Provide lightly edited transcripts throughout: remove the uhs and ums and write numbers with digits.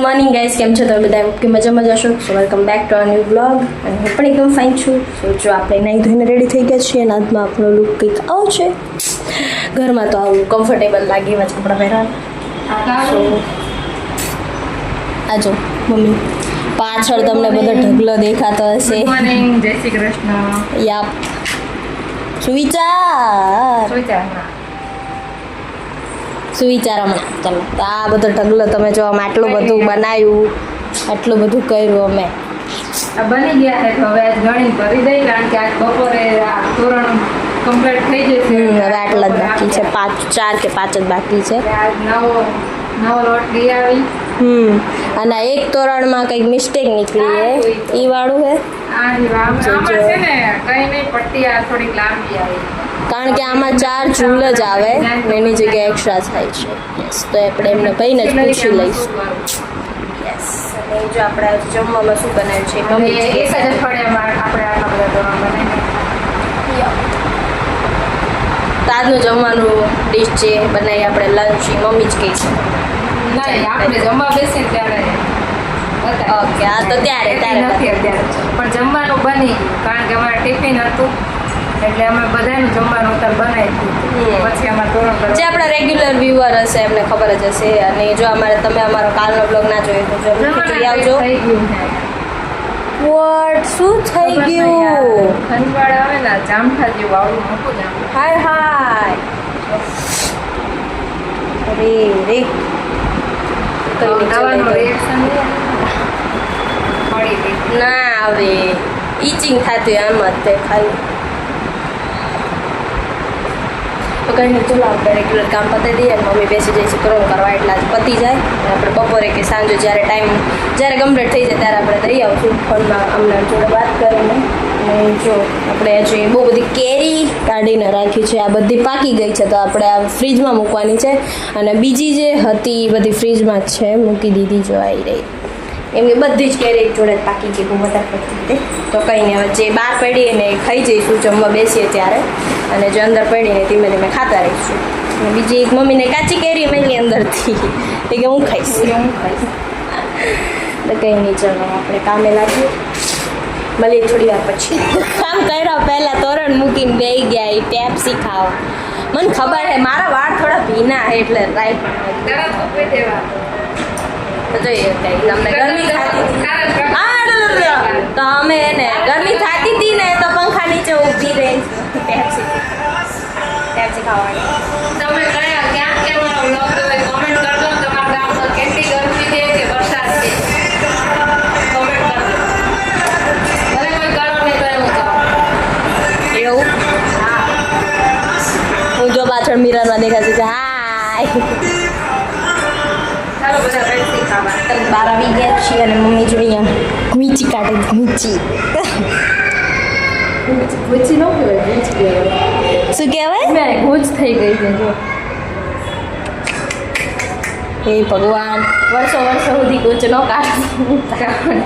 Morning guys, કેમ છો તમે બધા? કે મજામાં જશો. સો welcome back to a new blog. અને હું પણ એકદમ ફાઇન છું. સો જો આપણે નાહી ધોઈને રેડી થઈ ગયા છીએ અને આજમાં આપણો લુક કંઈક આવો છે. ઘરમાં તો આવું કમ્ફર્ટેબલ લાગે એવા જ કપડાં પહેરવા. સો આ જો મમ્મી પાછળ તમને બધો ઢગલો દેખાતો હશે. મોર્નિંગ, જય શ્રી કૃષ્ણ. યાપ સુવિચાર હમણાં. ચાલો તો આ બધો ઢગલો તમે જો અમે આટલું બધું બનાવ્યું, આટલું બધું કર્યું અમે. આ બની ગયા છે તો હવે આજ ગણી કરી દઈ, કારણ કે આજ બપોરે આ તોરણ કમ્પ્લીટ થઈ જશે. હવે આટલા જ બાકી છે, 4 કે 5 જ બાકી છે. આજ નવો લોટ લઈ આવી. અને એક તોરણમાં કંઈક મિસ્ટેક નીકળી હે, ઈ વાળું હે. આમાં છે ને કઈ નહીં, પટ્ટી આ થોડીક લાંબી આવી, કારણ કે આમાં 4 ઝૂલ જ આવે, એની જગ્યાએ એક્સ્ટ્રા થાય છે. યસ, તો આપણે એમને કહીને જ પૂછી લઈશું. યસ, અને જો આપણે આજે જમવામાં શું બનાવ્યું છે અને એક જ અઠવાડિયામાં આપણે આટલા બધા તોરણ બનાવી. તાજનું જમવાનું ડીશ છે બનાવી આપણે લંચ, મમ્મી જ કહી છે. નહીં, આપણે જમવા બેસીને ત્યારે ઓકે, હા તો ત્યારે નથી અત્યારે, પણ જમવાનું બની ગયું, કારણ કે અમારે ટિફિન હતું એટલે અમે બધાનું જમવાનું અત્યારે બનાવી દીધું. પછી અમારે તોરણ કરવા જે આપણા રેગ્યુલર વ્યુઅર હશે એમને ખબર જ હશે. અને જો તમે અમારો કાલનો બ્લોગ ના જોયો તો જરૂર જોઈ આવજો. થઈ ગયું છે. વોટ શું થઈ ગયું? ખનવાડ આવે ને જામઠા જેવું આવડું મોટું જામઠું. હાય હાય, અરે રે દવાનું રિએક્શન મળી ગઈ. ના આવે, ઈચિંગ થતું આમ જ તે ખાલી. તો કંઈ નહીં, ચલો આપણે રેગ્યુલર કામ પતાવી દઈએ. મમ્મી બેસી જાય છે તોરણ કરવા, એટલા જ પતી જાય. અને આપણે બપોરે કે સાંજે જ્યારે કમ્પ્લીટ થઈ જાય ત્યારે આપણે દઈ આવશું ફોનમાં અમને જોડે વાત કરીને. અને જો આપણે હજી બહુ બધી કેરી કાઢીને રાખી છે, આ બધી પાકી ગઈ છે તો આપણે આ ફ્રીજમાં મૂકવાની છે. અને બીજી જે હતી એ બધી ફ્રીજમાં જ છે, મૂકી દીધી જો આવી રહી. એમ કે બધી જ કેરી જોડે પાકી ગઈ, બહુ વધારે પડતી હતી. તો કંઈ નહીં, હવે જે બહાર પડી એને ખાઈ જઈશું જમવા બેસીએ ત્યારે, અને જે અંદર પડીને ધીમે ધીમે ખાતા રહીશું. અને બીજી એક મમ્મીને કાચી કેરી મેલી અંદરથી, એ કે હું ખાઈશ. તો કંઈ નહીં, ચલો આપણે કામે લાગીએ, મળીએ થોડી વાર પછી. કામ કર્યા પહેલાં તોરણ મૂકીને બેસી ગયા એ પેપ્સી ખાવા. મને ખબર છે મારા વાળ થોડા ભીના છે એટલે રાઈટ તરત કપી દેવા. તો જોઈએ કંઈ તમને ગરમી થતી તો અમે એને ગરમી થતી હતી ને તો પંખા નીચે ઊભી રહી પેપ્સી ખાવાની. તમે કયા ક્યાં કેવાનો બ્લોગ જોવે કોમેન્ટ કરજો. તમારા ગામમાં કેટલી ગરમી છે કે વરસાદ છે, કોમેન્ટ કરજો. ભલે કોઈ કરો નહીં તો એવું કરો. એવું હા, હું જો પાછળ મિરરમાં દેખાશે કે હાય. ચાલો બધા પેપ્સી ખાવા. બહાર આવી ગયા છીએ અને મમ્મી જો અહીંયા ઘૂંચી કાઢે, ઘૂંચી. ગુચી નો કહેવાય, ગુચ કહેવાય. શું કહેવાય? મેં ગુચ થઈ ગઈ છે જો. હે ભગવાન, વર્ષો સુધી ગુચ ન કાઢું.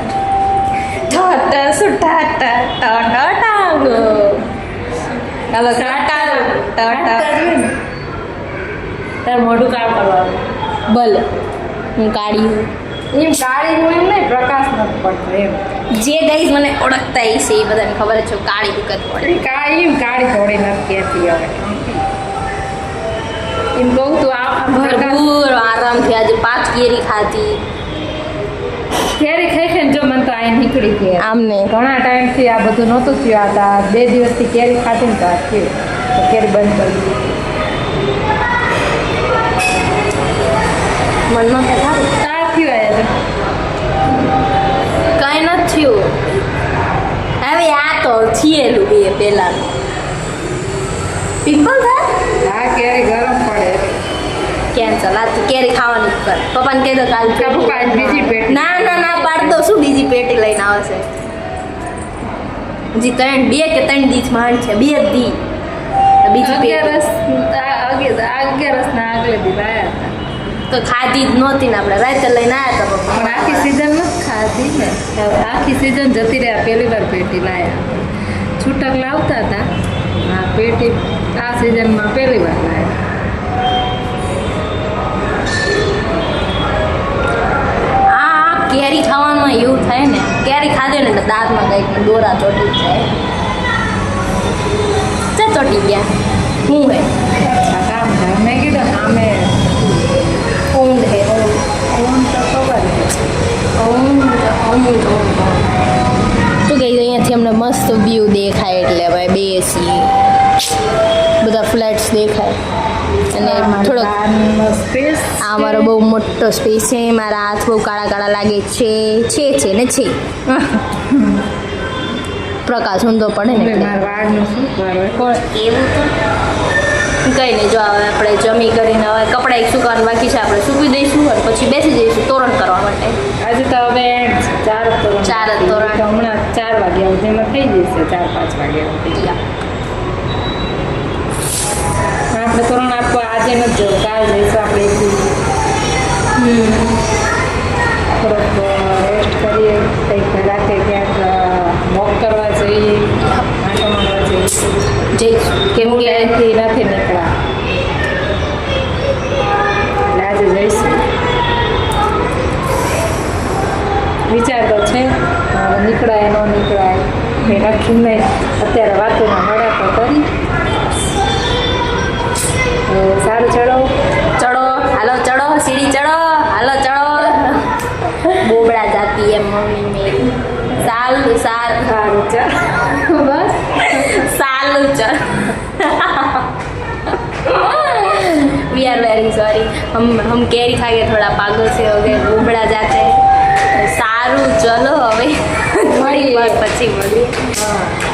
તાર મોઢું કામ કરવાનું. ભલે હું કાઢી હું એમ કાળી હું એમ નહીં, પ્રકાશ નથી પડતો એમ. જે ગાઈઝ મને ઓળખતા એ છે એ બધાને ખબર જ છે કાળી દુકાન પડે. કાળી એમ કાળી થોડી નથી કહેતી હવે. એમ કહું તો આ ભરપૂર આરામથી આજે 5 કેરી ખાધી. કેરી ખાઈ ખાઈને જો મને તો આ નીકળી ગયા. આમને ઘણા ટાઈમથી આ બધું નહોતું થયું. આ 2 દિવસથી કેરી ખાધી ને તો આ થયું, તો કેરી બંધ કરી દીધી. મનમાં તો સારું તાર થયું આજે કંઈ નથી થયું. હવે આ તો થયેલું એ પહેલાંનું પિમ્પલ થાય. આ કેરી ગરમ પડે. કેન્સલ, આ તો કેરી ખાવાની જ કર. પપ્પાને કહી દો કાલ પપ્પા આજ બીજી પેટી. ના પાડ દો. શું બીજી પેટી લઈને આવશે? હજી 2 કે 3 દિવસ માંડ છે, 2 દી બીજી પેટી 11 ના આગલે દી લાયા હતા. તો ખાધી જ નહોતી ને આપણે રાતે લઈને આવ્યા હતા પપ્પા. પણ આખી સિઝન નથી ખાધી ને. આખી સિઝન જતી રહ્યા, પહેલી વાર પેટી લાયા. છૂટક લાવતા હતા, આ પેટી આ સિઝનમાં પહેલી વાર લાયા. આ હે ને કેરી ખાધી ને એટલે દાંતમાં કંઈક દોરા ચોટી જાય. ચોટી ગયા હું હે આ કામ થાય મેં કીધું ને આમે ઊંઘ હે ઊંઘ ફોન તો ખબર છે. શું કહી અહીંયાથી અમને મસ્ત વ્યૂ દેખાય એટલે ભાઈ બેસી બધા ફ્લેટ્સ દેખાય અને થોડોક સ્પેસ આ અમારો બહુ મોટો સ્પેસ છે. મારા હાથ બહુ કાળા કાળા લાગે છે ને છે પ્રકાશ ઊંધો પડે ને એટલે. મારા વાળનું શું કરવું પણ એવું તો કંઈ નહીં. જો હવે આપણે જમી કરીને હવે કપડાં એક સુકાવાનું બાકી છે, આપણે સૂકવી દઈશું અને પછી બેસી જઈશું તોરણ કરવા માટે. આજે તો હવે 4 તોરણ 4 જ તોરણ. તો હમણાં 4 વાગ્યા સુધીમાં થઈ જશે 4-5 વાગ્યા સુધી. આપણે તોરણ આપવા આજે નથી જવું, કાલ જઈશું આપણે થોડોક રેસ્ટ કરીએ, કંઈક રાતે ક્યાંક વોક કરવા જઈએ, આંટો મારવા જઈએ. જઈશું કેમ કે ત્યાંથી નથી નીકળ્યા એટલે આજે જઈશું. વિચાર તો છે હવે નીકળાય ન નીકળાય એ નક્કી નહીં. અત્યારે વાતોમાં મળ્યા તો કરી તો સારું ચડો હાલો ચડો સીડી ચડો હાલો ચડો બોબડા જાતી એમ મમ્મી મેરી સારું સારું ચાલ બસ सालू चल वी आर वेरी सॉरी. हम कैरी खा के थोड़ा पागल से हो गए, उबड़ा जाते हैं. सारू चलो હવે થોડી વાર પછી મળીએ.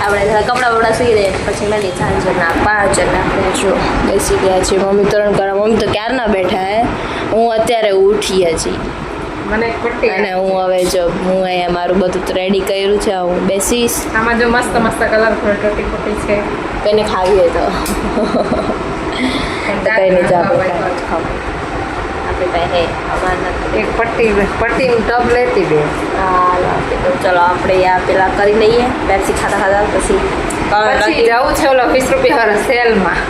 આપણે થોડા કપડાં બપડા સુઈ દઈએ પછી મળીએ સાંજના 5 વાગે. આપણે જો બેસી ગયા છીએ. મમ્મી તરણ કરવા મમ્મી તો ક્યારના બેઠા હે, હું અત્યારે ઉઠી હજી. મને પટ્ટી અને હું હવે જો હું અહીંયા મારું બધું રેડી કર્યું છે, હું બેસીશ. આમાં જો મસ્ત મસ્ત કલરફુલ ટોટી ફોટી છે. કોઈને ખાવી હોય તો કઈ નહીં જાવ આપણી પાસે અમારા એક પટ્ટીનું ટબ લેતી બે. હાલ આપી દઉં. ચલો આપણે આ પેલા કરી લઈએ પેપ્સી ખાતા ખાતા પછી પછી જવું છે ઓલો 20 રૂપિયા વાળા સેલમાં.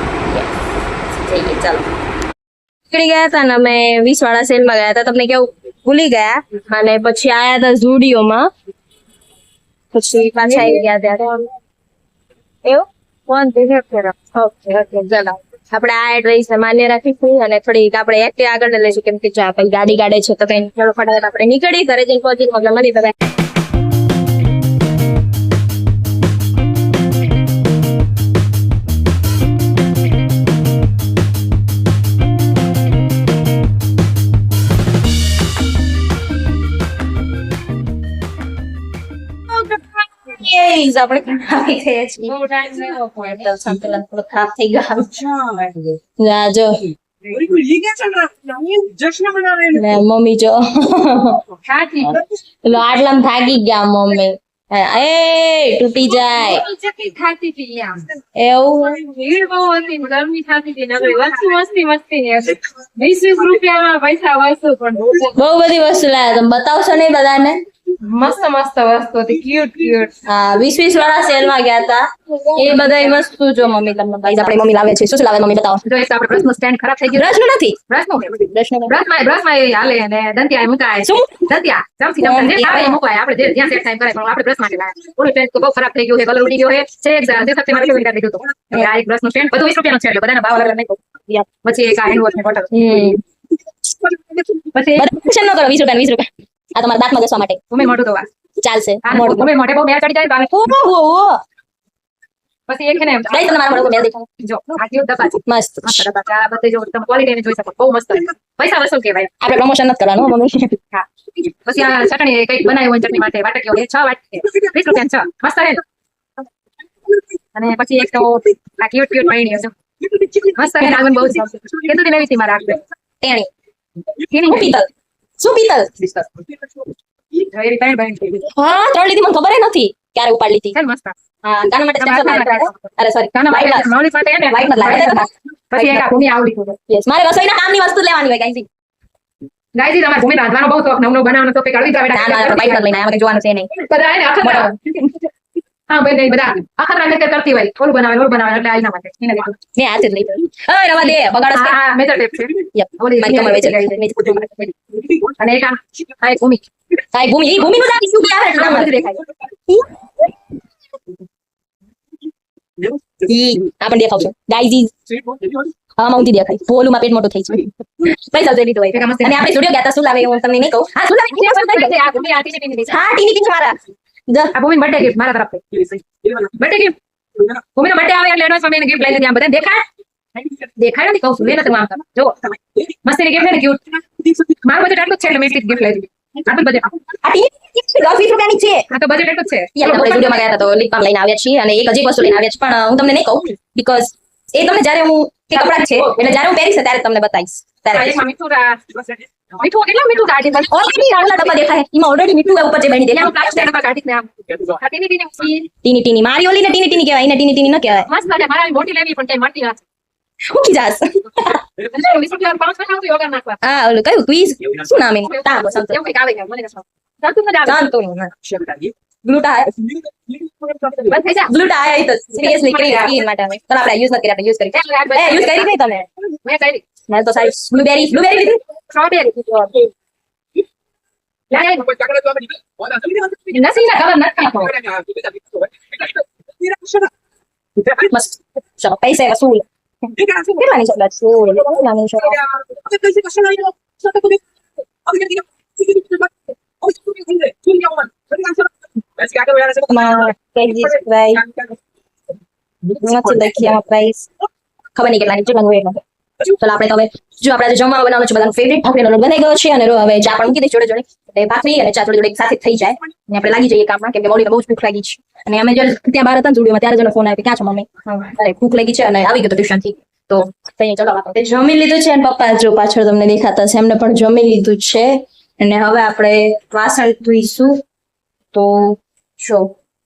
જઈએ. ચાલો નીકળી ગયા હતા ને અમે 20 વાળા સેલમાં ગયા હતા, તમને કેવું ભૂલી ગયા. અને પછી આયા હતા ઝુડિયોમાં, પછી પાછા આવી ગયા ત્યારે એવું ફોન ધીરે ફેરવ. ઓકે ચાલો આપણે આ એડ્રેસ માન્ય રાખીશું અને થોડીક આપણે એક્ટિવ આગળ લઈશું કેમ કે જો આપણે ગાડી ગાડે છે તો કઈ ચલો ફટાફટ આપણે નીકળી ઘરે જઈને પહોંચી મતલબ મળી બધા. આપણે આવી ગયા છીએ. બહુ ટાઈમ લેવો પડે. પેલા થોડું ખરાબ થઈ ગયું. જો जश्न मना रहे हैं ને મમ્મી જો સાચી પેલો આટલામાં થાકી ગયા મમ્મી. એ તૂટી જાય ચકી ખાતી હતી આમ. એવું ભીડ બહુ હતી, ગરમી થતી હતી, નકરી વસ્તી મસ્તી ને 20 રૂપિયામાં પૈસા વસ્તુ પણ બહુ બધી વસ્તુ લાવ્યા. તમે બતાવશો નહીં બધાને? મસ્ત મસ્ત વસ્તુ હતી, ક્યુટ. હા 20 વાળા સેલ માં ગયા હતા. એ બધા વસ્તુ જો મમ્મી તમને ગાઈસ આપણે મમ્મી લાવે છે. શું લાવે મમ્મી બતાવો? જો એક તો આપણે બ્રશનું સ્ટેન્ડ ખરાબ થઈ ગયું. બ્રશનું નથી. બ્રશમાં એ હાલે અને દંતિયા મુકાય. શું? દંતિયા ચમચી જે આવે એ મુકાય. આપણે જે જ્યાં સેટ ટાઈમ કરે પણ આપણે બ્રશ માટે લાવ્યા. ઓલું સ્ટેન્ડ તો બહુ ખરાબ થઈ ગયું છે, કલર ઉડી ગયો છે. છેક જે સપ્તે મારે કેવું કરી દીધું હતું. એટલે આ એક બ્રશનું સ્ટેન્ડ બધું 20 રૂપિયાનું છે, એટલે બધાના ભાવ અલગ અલગ નહીં. પછી એક આ હેન્ડ વોશ ની બોટલ. પછી ન કરો 20 રૂપિયા. આ તમારા દાંતમાં ઘસવા માટે ઉમે મોટું તો વા ચાલશે. ઉમે મોટે બહુ મેળ ચડી જાય તો પછી એક છે ને ગાઈસ તમને મારા મોઢું મેલ દેખાય. જો આ ક્યુટ ડબ્બા છે. મસ્ત. મસ્ત ડબ્બા છે. આ બધે જો તમે ક્વોલિટી જોઈ શકો, બહુ મસ્ત છે. પૈસા વસૂલ કહેવાય. આપણે પ્રમોશન નથી કરવાનું હો મમ્મી. હા પછી આ ચટણી કંઈક બનાવી હોય ચટણી માટે વાટકીઓ 6 વાટકી 20 રૂપિયા 6 મસ્ત છે. અને પછી એક તો આ ક્યુટ પૈણી છે મસ્ત છે. આગળ બહુ છે. કેટલી લેવી હતી મારા આગળ તેણી કેની પીતલ. શું પીતલ? એવી પૈણી થઈ ગઈ હા 3 લીધી મને ખબર નથી ક્યારે ઉપાડી લીધી. છે મસ્ત. હા કાના માટે સ્પેશિયલ લાવ્યા. અરે સોરી કાના માટે મૌલિક માટે ને વાઈટ નથી લાવ્યા. પછી એક આ ભૂમિ આવડી ગયું. યસ મારે રસોઈના કામની વસ્તુ લેવાની હોય ગાઈસ. ગાયજી તમારે ભૂમિ રાંધવાનો બહુ શોખ, નવું બનાવવાનો શોખ, કઈ કડવી ના ના વાઈટ નથી લઈને આયા, મને જોવાનું છે નહીં. બધા એને આખા હા ભાઈ બધા આખા રાત લેક્ચર કરતી હોય ઓલું બનાવે એટલે આઈના માટે એને લીધું. મેં હાથે જ લઈ લીધું. રવા દે બગાડસ કે હા મેજર ટેપ છે યપ ઓલી મારી કમર વેચે અને એક આ એક ભૂમિ કાઈ ભૂમિ નું દાખી શું ક્યાં આ હે બધું દેખાય ઈ આપણ દેખાવશો ગાઈઝ હા માઉન્ટી દેખાય ભોલું માં પેટ મોટું થઈ છે પૈસા જોઈ લીધું હોય ભેગા મસ્ત અને આપણે સ્ટુડિયો ગયા તા શું લાવે હું તમને નહીં કહું હા શું લાવે આ ભૂમિ આ ટીચર ની હા ટીની ટીની મારા આ ભૂમિ બર્થડે ગિફ્ટ મારા તરફથી બર્થડે ગિફ્ટ ભૂમિનો બર્થડે આવે એટલે એડવાન્સ માં એને ગિફ્ટ લઈ લીધી આમ બધા દેખાય નથી કહું છું મેં નથી આમ જો મસ્તીની ગિફ્ટ ને ક્યુટ મારું બજેટ આટલું જ છે એટલે મેં એટલી ગિફ્ટ લઈ લીધી આટલું બજેટ આ ટીની 10 રૂપિયાની છે આ તો બજેટ એટલું જ છે યાર આપણે સ્ટુડિયોમાં ગયા હતા તો લિપ બામ લઈને આવ્યા છીએ અને એક હજી વસ્તુ લઈને આવ્યા છે પણ હું તમને નહીં કહું બીકોઝ એ તમને જ્યારે હું કે કપડાં છે એટલે જ્યારે હું પહેરીશ ત્યારે તમને બતાવીશ ત્યારે મીઠું કેટલા મીઠું કાઢી બસ ઓલરેડી આટલા ડબ્બા દેખાય એમાં ઓલરેડી મીઠું ઉપર છે બેની દેખાય પ્લાસ્ટિક ડબ્બા કાઢી ને આમ ટીની ટીની ટીની ટીની મારી ઓલી ને ટીની ટીની કહેવાય એને ટીની ટીની ન કહેવાય મસ્ત છે મારા મોટી લેવી પણ કઈ મળતી નથી હું કી જાસ 20 રૂપિયા 5 પૈસા સુધી વગર નાખવા આ ઓલું કયું ક્વિઝ શું નામ એનું તાબો સંતો એવું કઈક આવે છે મને નથી ચાલતું મજા આવે જાણતો ગ્લુટા બસ થઈ જા ગ્લુટા આયા તો સિરિયસલી સ્કીન માટે અમે પણ આપણે યુઝ નથી કર્યા યુઝ કરી યુઝ કરી નહીં તમે મેં કરી મેં તો સારી બ્લુબેરી લીધી સ્ટ્રોબેરી નસીને ખબર નથી મસ્ત ચલો પૈસા વસૂલ કેટલાની ચોકલેટ કેટલાની ચોકલેટ પ્રાઇસ નથી લખ્યા પ્રાઇસ ખબર નહીં કેટલાની કેટલાનું હોય એટલે ચલો આપણે તો હવે જો આપણે જમવાનું બનાવવાનું છે બધાનું ફેવરિટ ભાખરીનો લોટ બનાવી ગયો છે અને હવે ચા પણ મૂકી દઈશ જોડે જોડે એટલે ભાખરી અને ચા જોડે જોડે એક સાથે થઈ જાય અને આપણે લાગી જઈએ કામમાં કેમ કે મોડીને બહુ જ ભૂખ લાગી છે અને અમે જ્યારે ત્યાં બહાર હતા ને સ્ટુડિયોમાં ત્યારે જ ફોન આવ્યો કે ક્યાં છો મમ્મી અરે ભૂખ લાગી છે અને આવી ગયો ટ્યુશન થી તો તઈ ચલો આપણે જમી લીધું છે અને પપ્પા જો પાછળ તમને દેખાતા છે એમને પણ જમી લીધું છે અને હવે આપણે વાસણ ધોઈશું તો જો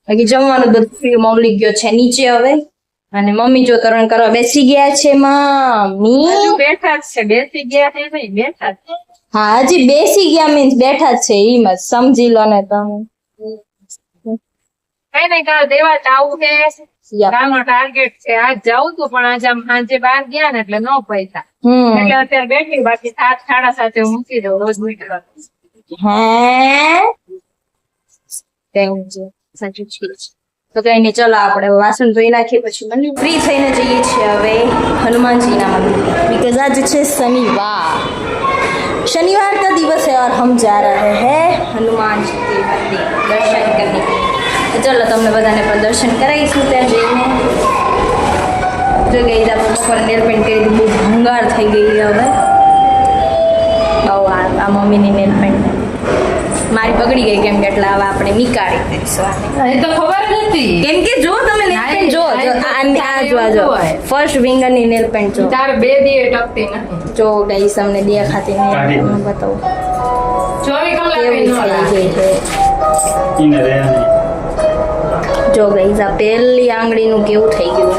બાકી જમવાનું બધું મળી ગયો છે નીચે હવે અને મમ્મી જો તરણ કરવા બેસી ગયા છે મમ્મી બેઠા જ છે બેસી ગયા છે નહીં બેઠા છે હા હજી બેસી ગયા મીન્સ બેઠા જ છે ઈ મત સમજી લો ને તમે કઈ નહીં કાલ દેવા જાવું છે યા. કામનો ટાર્ગેટ છે આજ જાવું તું પણ આજે આમ સાંજે બહાર ગયા ને એટલે ન પૈસા એટલે અત્યારે બેઠી બાકી 7 7:30 હું મૂકી દઉં રોજ મૂકી દઉં હે તેવું છે સાચું છે તો કઈ નહીં ચલો આપણે વાસણ ધોઈ નાખીએ પછી મને ફ્રી થઈને જઈએ છીએ હવે હનુમાનજીના મંદિર બીકોઝ आज છે शनिवार का दिवस है और हम जा रहे हैं हनुमान जी के मंदिर दर्शन करने के लिए तो चलो તમને બધાને પણ દર્શન કરાવીશું ત્યાં જઈને જો ગઈ આપણે બપોર નેલ પેન્ટ કરી દીધું બહુ ભંગાર થઈ ગઈ હવે બહુ આ મમ્મીની નેલ પેન્ટ મારી બગડી ગઈ કેમ કે એટલે હવે આપણે નીકાળી દઈશું આને એ તો ખબર જ નથી કેમ કે જો તમે નેલ પેન્ટ જો આ જો ફર્સ્ટ ફિંગરની નેલ પેન્ટ જો તારે 2 દીએ ટકતી નથી જો ગાઈસ તમને દેખાતી નહીં તમને બતાવું 24 કલાક કેવી નો થઈ ગઈ છે જો ગાઈસ આ પહેલી આંગળીનું કેવું થઈ ગયું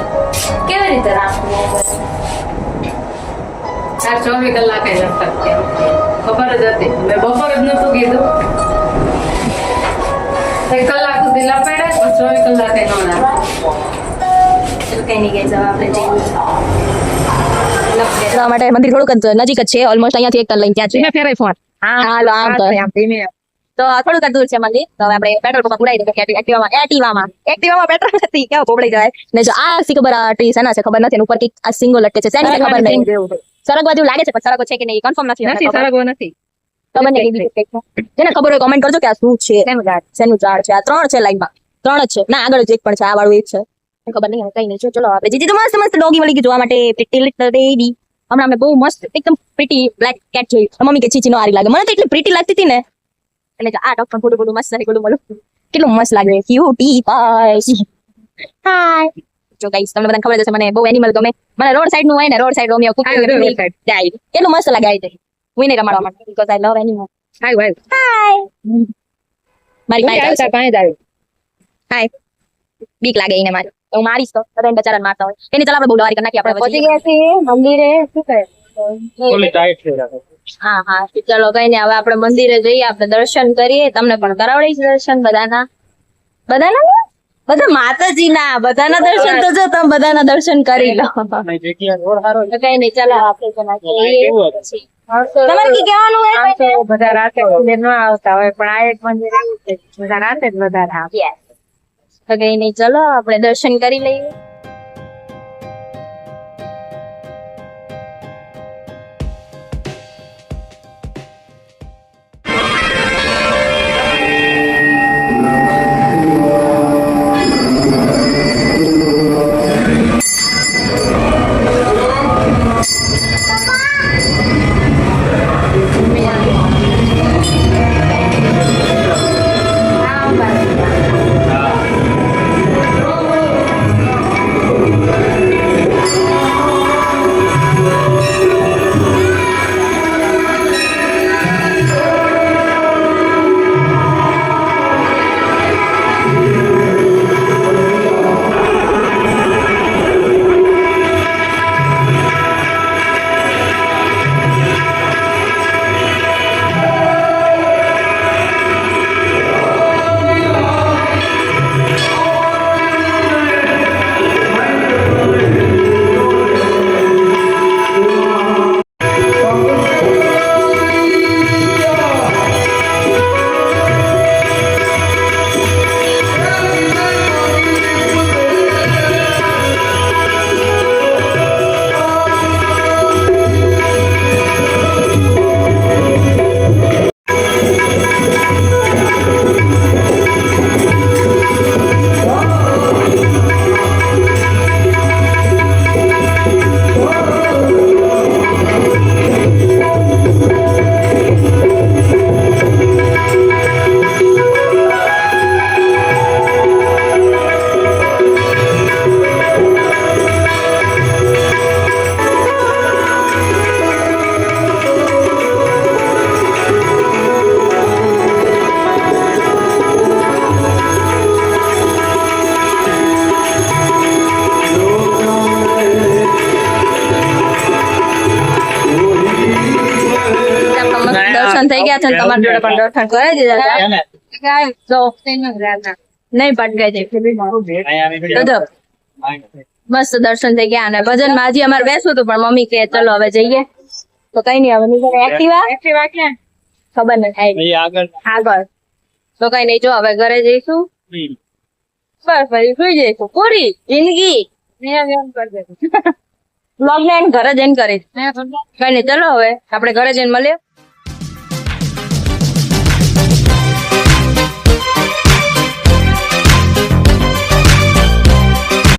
કેવી રીતે રાખવું તાર 24 કલાકે જ ટકતી ખબર જ હતી મેં બપોર જ નતું કીધું 1 કલાક સુધી લપેડે પણ 24 કલાકે નો રાખે ચલો કઈ નહીં ગાઈસ હવે આપણે જઈએ એટલા માટે મંદિર થોડુંક જ નજીક જ છે ઓલમોસ્ટ અહીંયાથી 1 ટન લઈને ત્યાં છે ધીમે ફેરવે ફોન હાલો આમ તો આમ ધીમે તો થોડુંક જ દૂર છે મંદિર તો હવે આપણે પેટ્રોલ પંપ પુરાઈ દઈએ એક્ટિવામાં પેટ્રોલ નથી કેવો પોપડી જાય ને જો આ સી ખબર આ ટ્રી શેના છે ખબર નથી એના ઉપર કઈક આ સિંગો લટકે છે શેની છે ખબર નહીં સરગ બાજુ લાગે છે પણ સરગો છે કે નહીં કન્ફર્મ નથી નથી સરગવો નથી ખબર નહીં બીજું કંઈક છે. જેને ખબર હોય કોમેન્ટ કરજો કે આ શું છે શેનું ઝાડ છે આ 3 છે લાઈનમાં 3 જ છે ના આગળ જ એક પણ છે આ વાળું એક છે મને ખબર નહીં હવે કઈ નહીં ચલો આપણે જીજી તો મસ્ત મસ્ત ડોગી મળી ગઈ જોવા માટે પ્રિટી લિટલ બેબી હમણાં અમે બહુ મસ્ત એકદમ પ્રિટી બ્લેક કેટ જોઈ મમ્મી કે ચીચી નો હારી લાગે મને તો એટલી પ્રિટી લાગતી હતી ને એટલે આ ડોગ પણ થોડું મસ્ત છે ગોડું મળું કેટલું મસ્ત લાગે ક્યુટી પાઈ હાય જો ગાઈસ તમને બધાને ખબર જ હશે મને બહુ એનિમલ ગમે મને રોડ સાઈડ નું હોય ને road side Romeo road side. જાય કેટલું મસ્ત લાગે આવી જાય હું એને રમાડવા માટે બીકોઝ આઈ લવ એનિમલ હાય હાય મારી પાસે હાય બીક લાગે એને મારી હું મારીશ તો બધા બચારાને મારતા હોય એની ચાલ આપણે બોલવારી કરી નાખી આપણે પહોંચી ગયા છીએ મંદિરે શું કહે હા હા ચલો કઈ નહીં હવે આપણે મંદિરે જઈએ આપણે દર્શન કરીએ તમને પણ કરાવડીશ દર્શન બધાના બધા માતાજીના બધાના દર્શન તો જો તમે બધાના દર્શન કરી લો તો કઈ નહીં ચાલો આપણે તમારે કી કહેવાનું હોય આમ તો બધા રાતે મંદિર ન આવતા હોય પણ આ એક મંદિર એવું છે કે બધા રાતે જ વધારે આવે. Yes. તો કઈ નહીં ચલો આપણે દર્શન કરી લઈએ દર્શન થઈ ગયા છે ને તમારા જોડે પણ દર્શન કરાવી દીધા હતા તો તેનું જ રાત. નહીં પટકાઈ જાય તો જો મસ્ત દર્શન થઈ ગયા અને ભજનમાં હજી અમારે બેસવું હતું પણ મમ્મી કે ચલો હવે જઈએ તો કઈ નહીં હવે નીકળે એક્ટિવા એક્ટિવા ક્યાં? ખબર નથી આગળ તો કઈ નહીં જો હવે ઘરે જઈશું બસ પછી સુઈ જઈશું પૂરી જિંદગી અહીંયા જ એમ કરી દેજો. વ્લોગ ને ઘરે જઈને કરીશ અહીંયા થોડું કઈ નહીં ચલો હવે આપણે ઘરે જઈને મળીએ